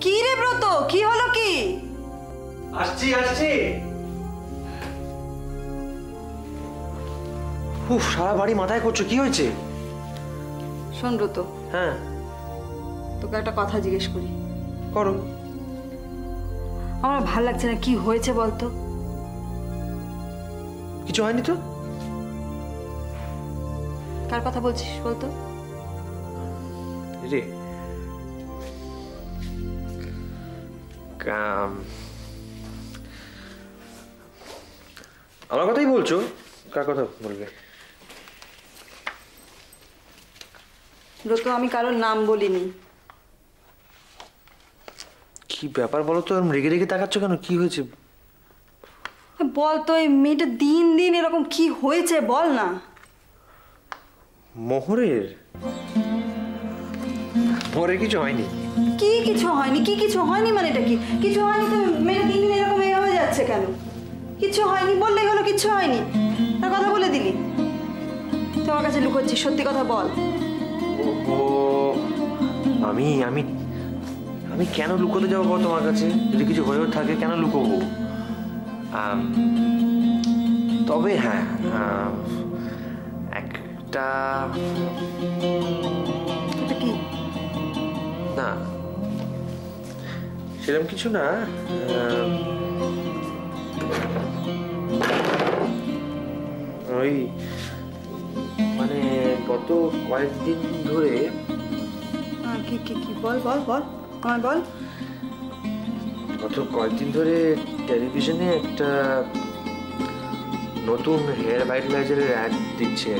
কি রে ব্রত, কি হলো কি? আসছি আসছি। উফ, সারা বাড়ি মাথায় করছো, কি হয়েছে? শোন ব্রত, হ্যাঁ তোকে একটা কথা জিজ্ঞেস করি। করো। আমার ভাল লাগছে না, কি হয়েছে বলতো? কিছু হয়নি তো। কার কথা বলছিস বলতো? রে আমার কথাই বলছো? কার কথা বলবে? ব্রত, আমি কারোর নাম বলিনি। কি ব্যাপার বলো তো, রেগে রেগে তাকাচ্ছ কেন? কি হয়েছে বল তো, এই মেয়েটা দিন দিন এরকম কি হয়েছে বল না। মোহরের মোহরের কিছু হয়নি। কি কিছু হয়নি? কি কিছু হয়নি মানে এটা কি? কিছু হয়নি তো মেয়েটা দিন দিন এরকম হয়ে যাচ্ছে কেন? কিছু হয়নি বললেই হলো, কিছু হয়নি। তার কথা বলে দিলি। তোমার কাছে লুকোচ্ছিস, সত্যি কথা বল। ও আমি আমি আমি কেন লুকোতে যাবো তোমার কাছে? যদি কিছু হয়েও থাকে কেন লুকোবো? তবে হ্যাঁ, একটা কি না, সেরকম কিছু না। ওই মানে গত কয়েকদিন ধরে। কি কি কি বল বল বল, আমায় বল। গত কয়েকদিন ধরে টেলিভিশনে একটা নতুন হেয়ার ভাইটালাইজারের অ্যাড দিচ্ছে।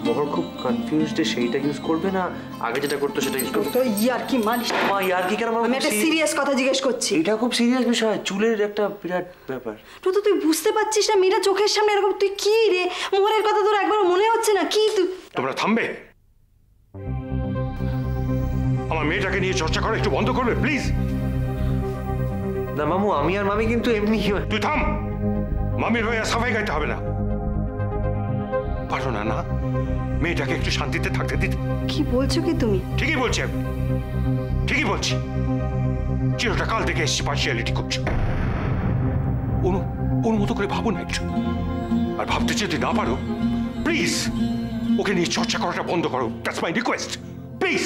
মোহর খুব কনফিউজড, সেইটা ইউজ করবে না আগে যেটা করতো সেটা ইউজ করবে। তো ইয়ার্কি মানিস না। মা ইয়ার্কি কেন? আমি একটা সিরিয়াস কথা জিজ্ঞেস করছি। এটা খুব সিরিয়াস বিষয়, চুলের একটা বিরাট ব্যাপার। তো তুই বুঝতে পারছিস না? মেয়েটা চোখের সামনে এরকম, তুই কি রে? মোহরের কথা তোর একবার মনে হচ্ছে না কি? তুই তোমরা থামবে? আমার মেয়েটাকে নিয়ে চর্চা করা একটু বন্ধ করবে প্লিজ? না মামু, আমি আর মামি কিন্তু এমনি। তুই থাম, মামির হয়ে সাফাই গাইতে হবে না। পারো না না মেয়েটাকে একটু শান্তিতে থাকতে দিতে? কি বলছো কি তুমি? ঠিকই বলছি আমি, ঠিকই বলছি। চিরটা কাল থেকে এসছি পার্সিয়ালিটি করছো। ওর মতো করে ভাবো না একটু। আর ভাবতে যদি না পারো প্লিজ ওকে নিয়ে চর্চা করাটা বন্ধ করো। That's my request, please.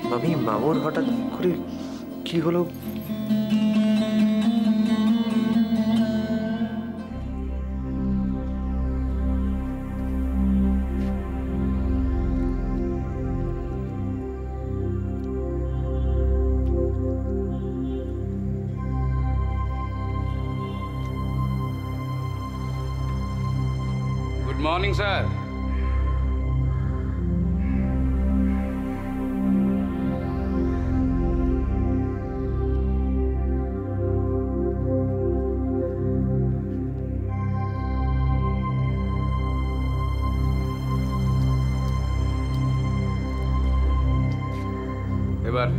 মামি, মামুর হঠাৎ করে কি হলো? Good morning, sir. এবার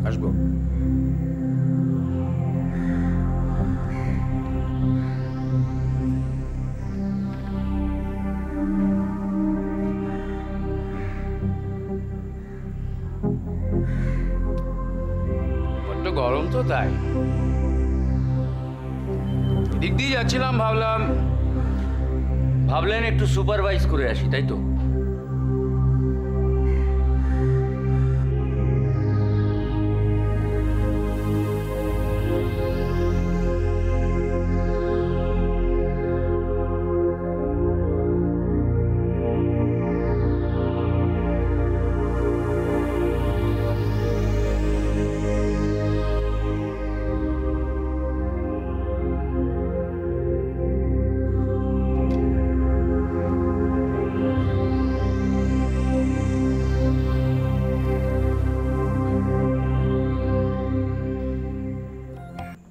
আসবো। বড্ড গরম তো, তাই দিক দিয়ে যাচ্ছিলাম, ভাবলেন একটু সুপারভাইজ করে আসি, তাই তো?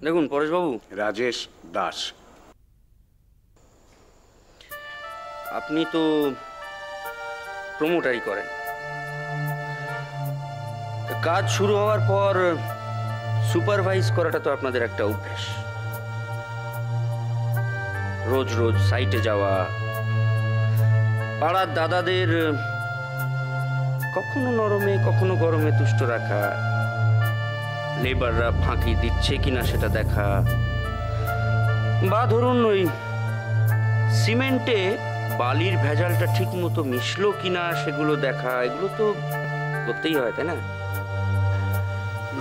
দেখুন পরেশবাবু, রাজেশ দাস। আপনি তো প্রমোটারি করেন। কাজ শুরু হওয়ার পর সুপারভাইজ করাটা তো আপনাদের একটা অভ্যাস। রোজ রোজ সাইটে যাওয়া, পাড়ার দাদাদের কখনো নরমে কখনো গরমে তুষ্ট রাখা, লেবাররা ফাঁকি দিচ্ছে কিনা সেটা দেখা, বা ধরুন ওই সিমেন্টে বালির ভেজালটা ঠিক মতো মিশলো কিনা সেগুলো দেখা, এগুলো তো করতেই হয়, তাই না?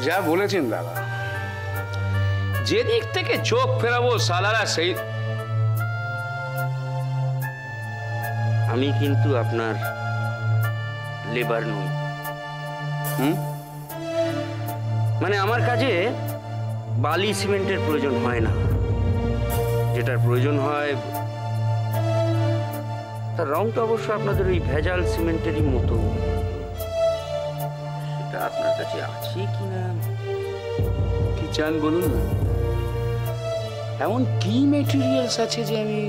যা বলেছেন দাদা, যেদিক থেকে চোখ ফেরাবো সালারা সেই। আমি কিন্তু আপনার লেবার নই। মানে আমার কাজে বালি সিমেন্টের প্রয়োজন হয় না। যেটার প্রয়োজন হয় তার রংটা অবশ্য আপনাদের ওই ভেজাল সিমেন্টেরই মতো। সেটা আপনার কাছে আছে কিনা? কি চান বলুন না? এমন কি মেটেরিয়ালস আছে যে আমি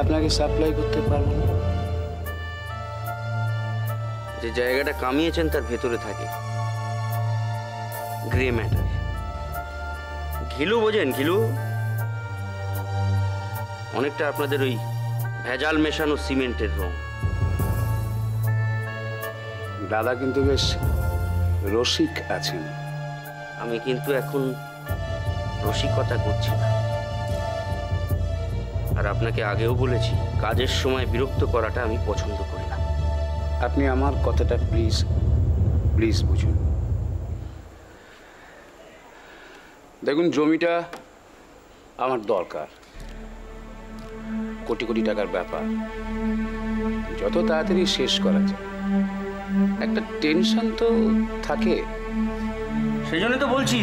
আপনাকে সাপ্লাই করতে পারবো না? যে জায়গাটা কামিয়েছেন তার ভেতরে থাকে গ্রে ম্যাটার। ঘিলু বোঝেন? ঘিলু অনেকটা আপনাদের ওই ভেজাল মেশানো সিমেন্টের রং। দাদা কিন্তু বেশ রসিক আছেন। আমি কিন্তু এখন রসিকতা করছি না। আর আপনাকে আগেও বলেছি, কাজের সময় বিরক্ত করাটা আমি পছন্দ করি না। আপনি আমার কথাটা প্লিজ প্লিজ বুঝুন। দেখুন, জমিটা আমার দরকার, কোটি কোটি টাকার ব্যাপার, যত তাড়াতাড়ি শেষ করা যায়। একটা টেনশন তো থাকে। সেই জন্য তো বলছি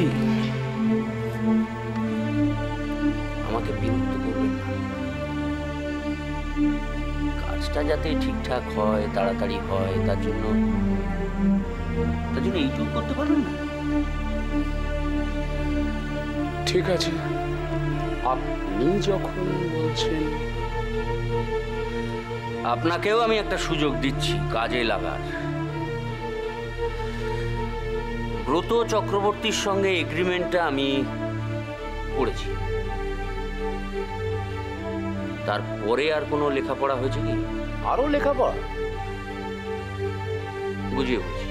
আমাকে বিরক্ত করবেন না। কাজটা যাতে ঠিকঠাক হয়, তাড়াতাড়ি হয়, তার জন্য এইটুকু করতে পারবেন না? ঠিক আছে, আপনি যখন বলছেন। আপনাকেও আমি একটা সুযোগ দিচ্ছি কাজে লাগার। ব্রত চক্রবর্তীর সঙ্গে এগ্রিমেন্টটা আমি করেছি। তারপরে আর কোনো লেখাপড়া হয়েছে কি? আরো লেখাপড়া? বুঝিয়ে বলছি,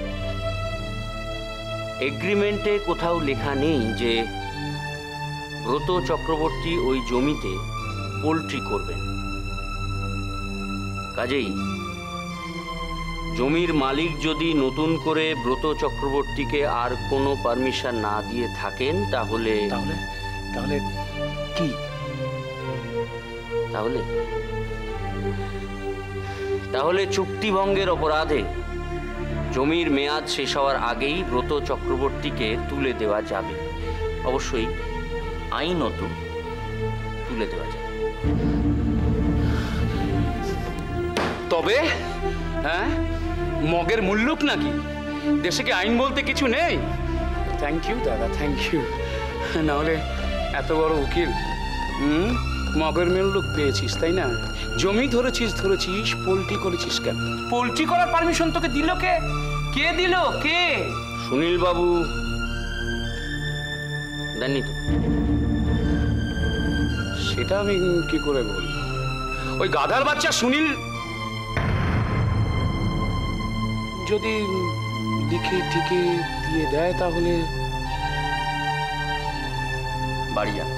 এগ্রিমেন্টে কোথাও লেখা নেই যে ব্রত চক্রবর্তী ওই জমিতে পোল্ট্রি করবেন। কাজেই জমির মালিক যদি নতুন করে ব্রত চক্রবর্তীকে আর কোনো পারমিশন না দিয়ে থাকেন তাহলে তাহলে তাহলে কি? তাহলে চুক্তিভঙ্গের অপরাধে জমির মেয়াদ শেষ হওয়ার আগেই ব্রত চক্রবর্তীকে তুলে দেওয়া যাবে। অবশ্যই আইনত তুলে দেওয়া যাবে। তবে হ্যাঁ, মগের মুল্লুক নাকি? দেশে কি আইন বলতে কিছু নেই? থ্যাংক ইউ দাদা, থ্যাংক ইউ। নাহলে এত বড় উকিল, মগের মুল্লুক পেয়েছিস তাই না? জমি ধরেছিস, পোল্ট্রি করেছিস কেন? পোল্ট্রি করার পারমিশন তোকে দিল কে? কে দিল? কে? সুনীল বাবু দেননি তো? সেটা আমি কি করে বলবো? ওই গাধার বাচ্চা সুনীল যদি লিখে টিকে দিয়ে দেয় তাহলে বাড়ি যান।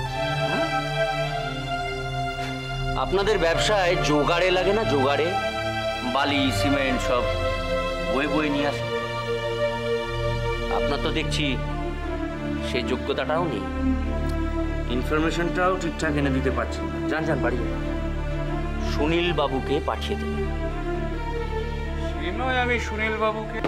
আপনাদের ব্যবসায় জোগাড়ে লাগে না? জোগাড়ে বালি সিমেন্ট সব বয়ে বয়ে নিয়ে আসে। আপনার তো দেখছি সেই যোগ্যতাটাও নেই, ইনফরমেশনটাও ঠিকঠাক এনে দিতে পারছেন না। যান যান, বাড়ি যান। সুনীল বাবুকে পাঠিয়ে দেবেন। সে নয়, আমি সুনীল বাবুকে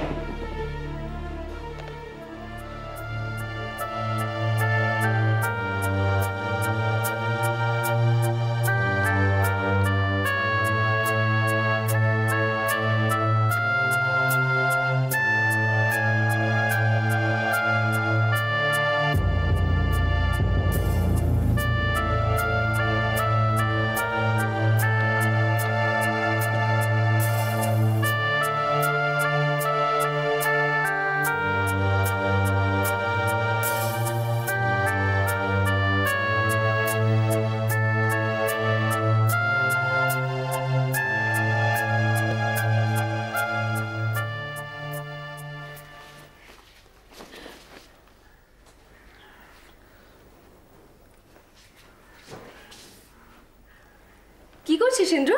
করছিস ইন্দ্র?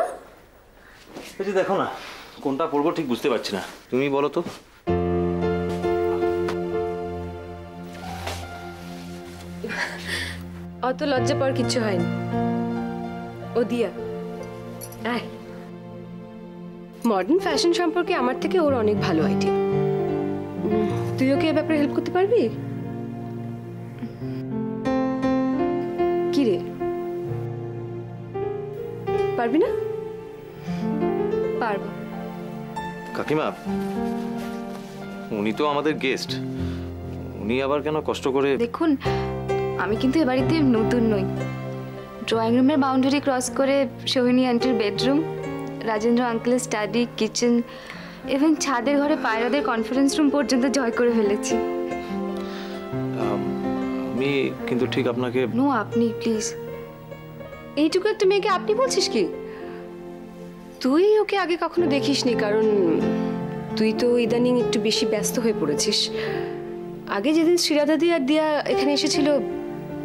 এই যে দেখো না, কোনটা পড়বো ঠিক বুঝতে পারছি না, তুমি বলো তো। অত লজ্জা পাওয়ার কিচ্ছু হয়নি। ও দিয়া, আয়। মডার্ন ফ্যাশন সম্পর্কে আমার থেকে ওর অনেক ভালো আইডিয়া। তুই ওকে এ ব্যাপারে হেল্প করতে পারবি? কি রে, পারবি না? পারবো। কাকিমা, উনি তো আমাদের গেস্ট, উনি আবার কেন কষ্ট করে? দেখুন, আমি কিন্তু এ বাড়িতে নতুন নই। ড্রয়িং রুমের বাউন্ডারি ক্রস করে সোহিনী আন্টির বেডরুম, রাজেন্দ্র আঙ্কেলের স্টাডি, কিচেন এবং ছাদের ঘরে পায়রাদের কনফারেন্স রুম পর্যন্ত জয় করে ফেলেছি। আমি কিন্তু ঠিক আপনাকে... নো, আপনি প্লিজ। এইটুকু একটা মেয়েকে আপনি বলছিস কি? তুই ওকে আগে কখনো দেখিসনি, কারণ তুই তো ইদানিং একটু বেশি ব্যস্ত হয়ে পড়েছিস। আগে যেদিন শ্রীরাধাদি আর দিয়া এখানে এসেছিল,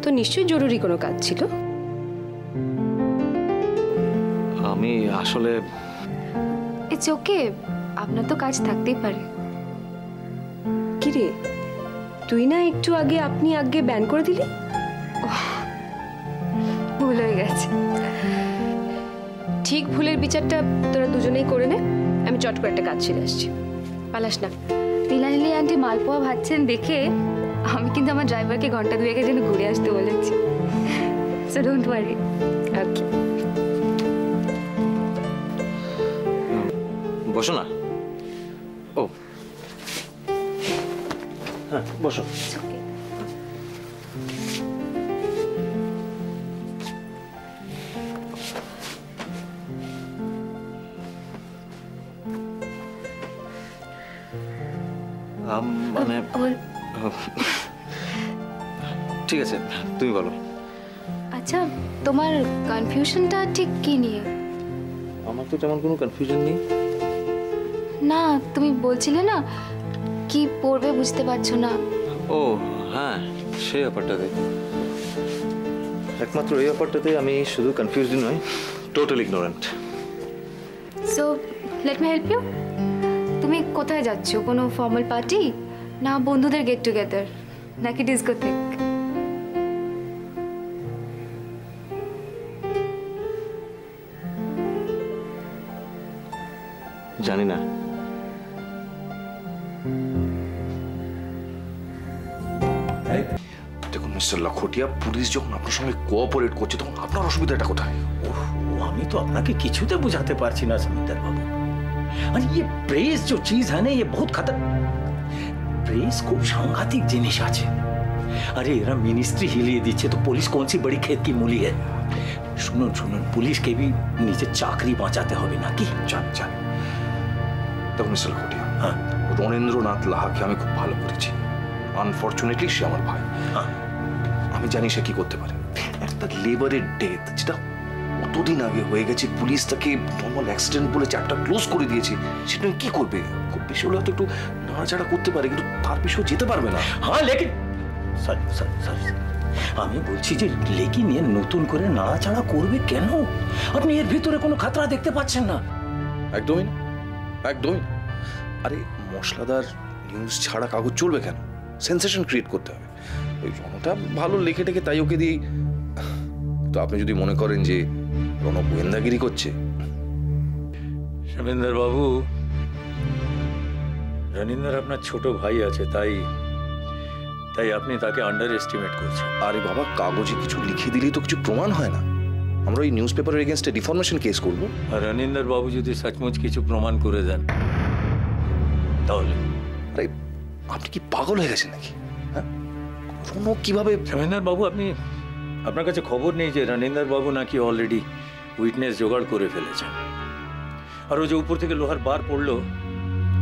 তো নিশ্চয়ই জরুরি কোনো কাজ ছিল। আমি আসলে... ইটস ওকে, আপনার তো কাজ থাকতেই পারে। কি রে, তুই না একটু আগে আপনি আগে ব্যান করে দিলি? ভুল হয়ে গেছে। ঠিক ভুলের বিচারটা তোরা দুজনেই করে নে। আমি চট করে একটা কাজ ছেড়ে আসছি, পালাস না। তিলানিলি আন্টি মালপোয়া ভাজছেন দেখে আমি কিন্তু আমার ড্রাইভারকে ঘন্টা দুয়েকের জন্য ঘুরে আসতে বলেছি। So don't worry. ওকে, বসো না। ও হ্যাঁ, বসো। মানে ঠিক আছে, তুমি বলো। আচ্ছা, তোমার কনফিউশনটা ঠিক কি নিয়ে? আমার তো তেমন কোনো কনফিউশন নেই। না, তুমি বলছিলে না কি পড়বে বুঝতে পারছো না। ও হ্যাঁ, সেই ব্যাপারটাতে, একমাত্র এই ব্যাপারটাতে আমি শুধু কনফিউজড নই, total ignorant. So let me help you. তুমি কোথায় যাচ্ছ? কোনো ফর্মাল পার্টি, না বন্ধুদের গেট টুগেদার, নাকি ডিস্কোথেক? জানি না। দেখুন মিস্টার লাখোটিয়া, পুলিশ যখন আপনার সঙ্গে কোঅপারেট করছে তখন আপনার অসুবিধাটা কোথায়? আমি তো আপনাকে কিছুতে বুঝাতে পারছি না समिंदर बाबू। अरे ये प्रेस जो चीज है ना, ये बहुत खतर। प्रेस खूब सांघातिक जिनिस আছে। अरे এরা মিনিস্ট্রি হিলিয়ে দিচ্ছে তো পুলিশ কোন সি বড়ি খেত কি মূলি है। শুনুন শুনুন, পুলিশকে भी নিজের চাকরি বাঁচাতে হবে নাকি? চান দেখুন মিস্টার লাখোটিয়া, হ্যাঁ, রণেন্দ্রনাথ লাহাকে আমি খুব ভালো করেছি। আনফর্চুনেটলি সে আমার ভাই। আমি জানি সে কি করতে পারে। একটা লেবারের ডেথ যেটা কতদিন আগে হয়ে গেছে, পুলিশ তাকে নর্মাল অ্যাক্সিডেন্ট বলে চ্যাপ্টার ক্লোজ করে দিয়েছে, সেটা কি করবে? খুব বেশি হলে হয়তো একটু নাড়াচাড়া করতে পারে, কিন্তু তার পিছু যেতে পারবে না। হ্যাঁ লেকিন সরি সরি সরি, আমি বলছি যে লেকিন এর নতুন করে নাড়াচাড়া করবে কেন? আপনি এর ভিতরে কোনো খাতরা দেখতে পাচ্ছেন না? একদমই না, একদমই না। আরে মশলাদার নিউজ ছাড়া কাগজ চলবে কেন? সেন্সেশন ক্রিয়েট করতে হবে। ওই রণটা ভালো লেখে টেখে তাই ওকে দিই। তো আপনি যদি মনে করেন যে রণ গোয়েন্দাগিরি করছে... সমিন্দর বাবু, রণিন্দর আপনার ছোট ভাই আছে, তাই তাই আপনি তাকে আন্ডার এস্টিমেট করছেন। আরে বাবা, কাগজে কিছু লিখে দিলেই তো কিছু প্রমাণ হয় না। আমরা ওই নিউজ পেপারের এগেনস্টে ডিফরমেশন কেস করব। আর রণিন্দর বাবু যদি সচমুচ কিছু প্রমাণ করে দেন তাহলে? আরে আপনি কি পাগল হয়ে গেছেন নাকি? হ্যাঁ, রণ কিভাবে... সমিন্দর বাবু, আপনার কাছে খবর নেই যে রণিন্দর বাবু নাকি অলরেডি উইটনেস জোগাড় করে ফেলেছেন? আর ও যে উপর থেকে লোহার বার পড়লো,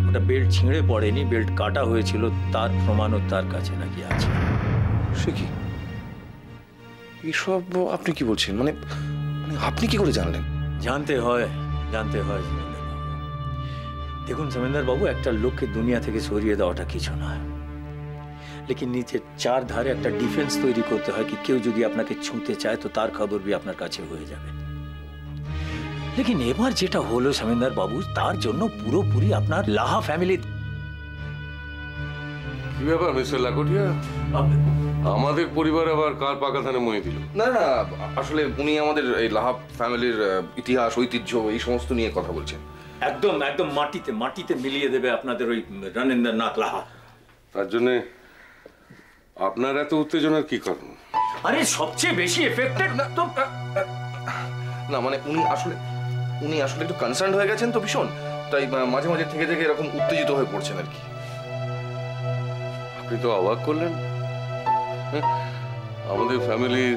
ওটা বেল্ট ছিঁড়ে পড়েনি, বেল্ট কাটা হয়েছিল, তার প্রমাণও তার কাছে নাকি আছে। সে কি এসব আপনি কি বলছেন? মানে আপনি কি করে জানলেন? জানতে হয় সমিন্দর বাবু। দেখুন সমিন্দর বাবু, একটা লোককে দুনিয়া থেকে সরিয়ে দেওয়াটা কিছু নয়, লেকিন নিচে চার ধারে একটা ডিফেন্স তৈরি করতে হয় কি কেউ যদি আপনাকে ছুঁতে চায় তো তার খবর भी আপনার কাছে হয়ে যাবে। लेकिन এবার যেটা হলো সমিন্দার বাবু, তার জন্য পুরোপুরি আপনার লাহা ফ্যামিলি। কি ব্যাপার মিস্টার লাকোটিয়া, আমাদের পরিবার আবার কার পাকা ধানে মই দিল? না না, আসলে উনি আমাদের এই লাহা ফ্যামিলির ইতিহাস, ঐতিহ্য এই সমস্ত নিয়ে কথা বলছেন। একদম একদম মাটিতে মাটিতে মিলিয়ে দেবে আপনাদের ওই রণেন্দ্রনাথ লাহা। তার জন্য আপনার এত উত্তেজনার কি কারণ? আরে সবচেয়ে বেশি এফেক্টেড না তো। না মানে উনি আসলে একটু কনসার্ন হয়ে গেছেন তো ভীষণ, তাই মাঝে মাঝে থেকে থেকে এরকম উত্তেজিত হয়ে পড়ছেন আর কি। আপনি তো অবাক করলেন। হ্যাঁ, আমাদের ফ্যামিলির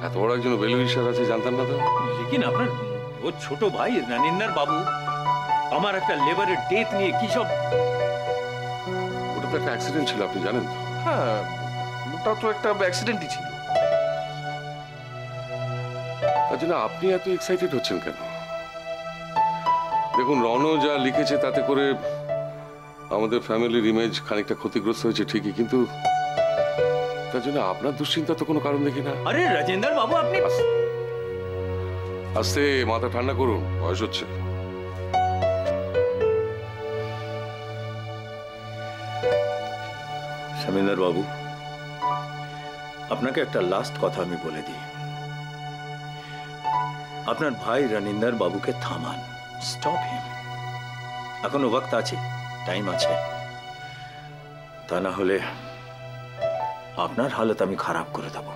এত বড় একজন বেলুইশার আছে জানতাম না তো। লেকিন আপনার ও ছোট ভাই রণেন্দ্র বাবু আমার একটা লেবারের ডেথ নিয়ে কি সব। ওটা তো একটা অ্যাক্সিডেন্ট ছিল, আপনি জানেন তো। হ্যাঁ, ওটা তো একটা অ্যাক্সিডেন্টই ছিল। তার জন্য আপনি এত এক্সাইটেড হচ্ছেন কেন? দেখুন, রণ যা লিখেছে তাতে করে আমাদের ফ্যামিলির ইমেজ খানিকটা ক্ষতিগ্রস্ত হয়েছে ঠিকই, কিন্তু তার জন্য আপনার দুশ্চিন্তা তো কোনো কারণ দেখি না। আরে রাজেন্দ্র বাবু আপনি আস্তে মাথা ঠান্ডা করুন, বয়স হচ্ছে। সমিন্দার বাবু, আপনাকে একটা লাস্ট কথা আমি বলে দিই। আপনার ভাই রণেন্দ্র বাবুকে থামান, স্টপ হিম। এখনো ওয়াক্ত আছে, টাইম আছে। তা না হলে আপনার হালত আমি খারাপ করে দেব।